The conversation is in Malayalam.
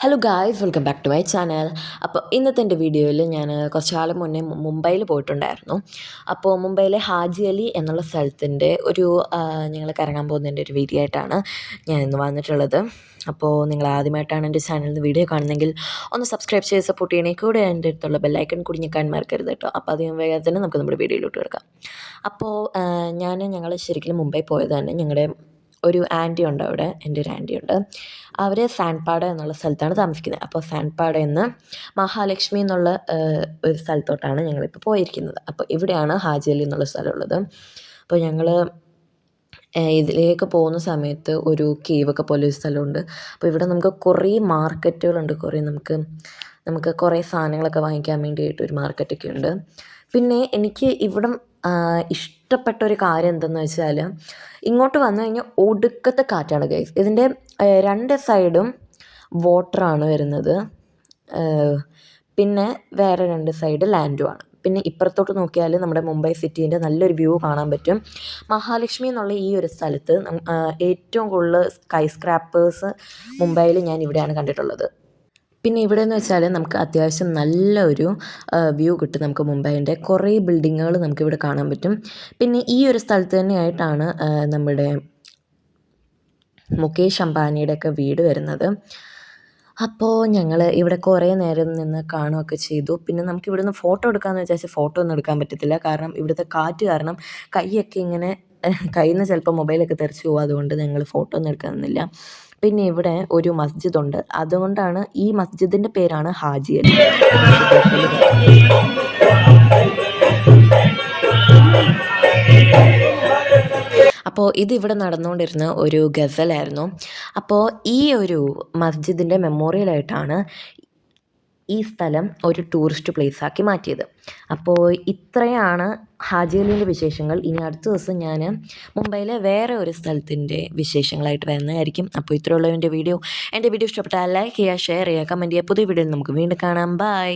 Hello guys, welcome back to my channel. അപ്പോൾ ഇന്നത്തെ എൻ്റെ വീഡിയോയിൽ ഞാൻ കുറച്ച് കാലം മുന്നേ മുംബൈയിൽ പോയിട്ടുണ്ടായിരുന്നു. അപ്പോൾ മുംബൈയിലെ ഹാജി അലി എന്നുള്ള സ്ഥലത്തിൻ്റെ ഒരു ഞങ്ങൾ കറങ്ങാൻ പോകുന്നതിൻ്റെ ഒരു വീഡിയോ ആയിട്ടാണ് ഞാൻ ഇന്ന് വന്നിട്ടുള്ളത്. അപ്പോൾ നിങ്ങൾ ആദ്യമായിട്ടാണ് എൻ്റെ ചാനലിൽ നിന്ന് വീഡിയോ കാണുന്നതെങ്കിൽ ഒന്ന് സബ്സ്ക്രൈബ് ചെയ്ത് സപ്പോർട്ട് ചെയ്യണേ. കൂടെ എൻ്റെ അടുത്തുള്ള ബെല്ലൈക്കൺ കൂടി ഞെക്കാൻ മറക്കരുത് കേട്ടോ. അപ്പോൾ അധികം വേഗത്തിൽ നമുക്ക് നമ്മുടെ വീഡിയോയിലോട്ട് കിടക്കാം. അപ്പോൾ ഞങ്ങൾ ശരിക്കും മുംബൈ പോയത് തന്നെ ഞങ്ങളുടെ ഒരു ആൻറ്റി ഉണ്ട് അവിടെ, എൻ്റെ ഒരു ആൻറ്റി ഉണ്ട്. അവർ സാൻപാട എന്നുള്ള സ്ഥലത്താണ് താമസിക്കുന്നത്. അപ്പോൾ സാൻപാടയിൽ നിന്ന് മഹാലക്ഷ്മി എന്നുള്ള ഒരു സ്ഥലത്തോട്ടാണ് ഞങ്ങളിപ്പോൾ പോയിരിക്കുന്നത്. അപ്പോൾ ഇവിടെയാണ് ഹാജി അലി എന്നുള്ള സ്ഥലമുള്ളത്. അപ്പോൾ ഞങ്ങൾ ഇതിലേക്ക് പോകുന്ന സമയത്ത് ഒരു കേവൊക്കെ പോലെ ഒരു സ്ഥലമുണ്ട്. അപ്പോൾ ഇവിടെ നമുക്ക് കുറേ മാർക്കറ്റുകളുണ്ട്. നമുക്ക് കുറേ സാധനങ്ങളൊക്കെ വാങ്ങിക്കാൻ വേണ്ടിയിട്ട് ഒരു മാർക്കറ്റൊക്കെ ഉണ്ട്. പിന്നെ എനിക്ക് ഇവിടം ഇഷ്ടപ്പെട്ട ഒരു കാര്യം എന്തെന്ന് വെച്ചാൽ, ഇങ്ങോട്ട് വന്നു കഴിഞ്ഞാൽ ഒടുക്കത്തെ കാറ്റാണ് ഗൈസ്. ഇതിൻ്റെ രണ്ട് സൈഡും വാട്ടറാണ് വരുന്നത്. പിന്നെ വേറെ രണ്ട് സൈഡ് ലാൻഡുമാണ്. പിന്നെ ഇപ്പുറത്തോട്ട് നോക്കിയാൽ നമ്മുടെ മുംബൈ സിറ്റീൻ്റെ നല്ലൊരു വ്യൂ കാണാൻ പറ്റും. മഹാലക്ഷ്മി എന്നുള്ള ഈ ഒരു സ്ഥലത്ത് ഏറ്റവും കൂടുതൽ സ്കൈ സ്ക്രാപ്പേഴ്സ് മുംബൈയിൽ ഞാൻ ഇവിടെയാണ് കണ്ടിട്ടുള്ളത്. പിന്നെ ഇവിടെ എന്ന് വെച്ചാൽ നമുക്ക് അത്യാവശ്യം നല്ലൊരു വ്യൂ കിട്ടും. നമുക്ക് മുംബൈൻ്റെ കുറേ ബിൽഡിങ്ങുകൾ നമുക്കിവിടെ കാണാൻ പറ്റും. പിന്നെ ഈ ഒരു സ്ഥലത്ത് തന്നെയായിട്ടാണ് നമ്മുടെ മുകേഷ് അംബാനിയുടെയൊക്കെ വീട് വരുന്നത്. അപ്പോൾ ഞങ്ങൾ ഇവിടെ കുറേ നേരം നിന്ന് കാണുകയൊക്കെ ചെയ്തു. പിന്നെ നമുക്ക് ഇവിടുന്ന് ഫോട്ടോ എടുക്കാമെന്ന് വിചാരിച്ചാൽ ഫോട്ടോ ഒന്നും എടുക്കാൻ പറ്റത്തില്ല. കാരണം ഇവിടുത്തെ കാറ്റ് കാരണം കൈയൊക്കെ ഇങ്ങനെ കയ്യിൽ നിന്ന് ചിലപ്പോൾ മൊബൈലൊക്കെ തെറിച്ച് പോകും. അതുകൊണ്ട് ഞങ്ങൾ ഫോട്ടോ ഒന്നും എടുക്കാൻ നിന്നില്ല. പിന്നെ ഇവിടെ ഒരു മസ്ജിദ് ഉണ്ട്. അതുകൊണ്ടാണ് ഈ മസ്ജിദിൻ്റെ പേരാണ് ഹാജി അലി. അപ്പോൾ ഇതിവിടെ നടന്നുകൊണ്ടിരുന്ന ഒരു ഗസലായിരുന്നു. അപ്പോൾ ഈ ഒരു മസ്ജിദിൻ്റെ മെമ്മോറിയലായിട്ടാണ് ഈ സ്ഥലം ഒരു ടൂറിസ്റ്റ് പ്ലേസാക്കി മാറ്റിയത്. അപ്പോൾ ഇത്രയാണ് ഹാജി അലിൻ്റെ വിശേഷങ്ങൾ. ഇനി അടുത്ത ദിവസം ഞാൻ മുംബൈയിലെ വേറെ ഒരു സ്ഥലത്തിൻ്റെ വിശേഷങ്ങളായിട്ട് വരുന്നതായിരിക്കും. അപ്പോൾ ഇത്രയുള്ള എൻ്റെ വീഡിയോ ഇഷ്ടപ്പെട്ടാൽ ലൈക്ക് ചെയ്യുക, ഷെയർ ചെയ്യുക, കമൻറ്റ് ചെയ്യുക. പുതിയ വീഡിയോയിൽ നമുക്ക് വീണ്ടും കാണാം. ബൈ.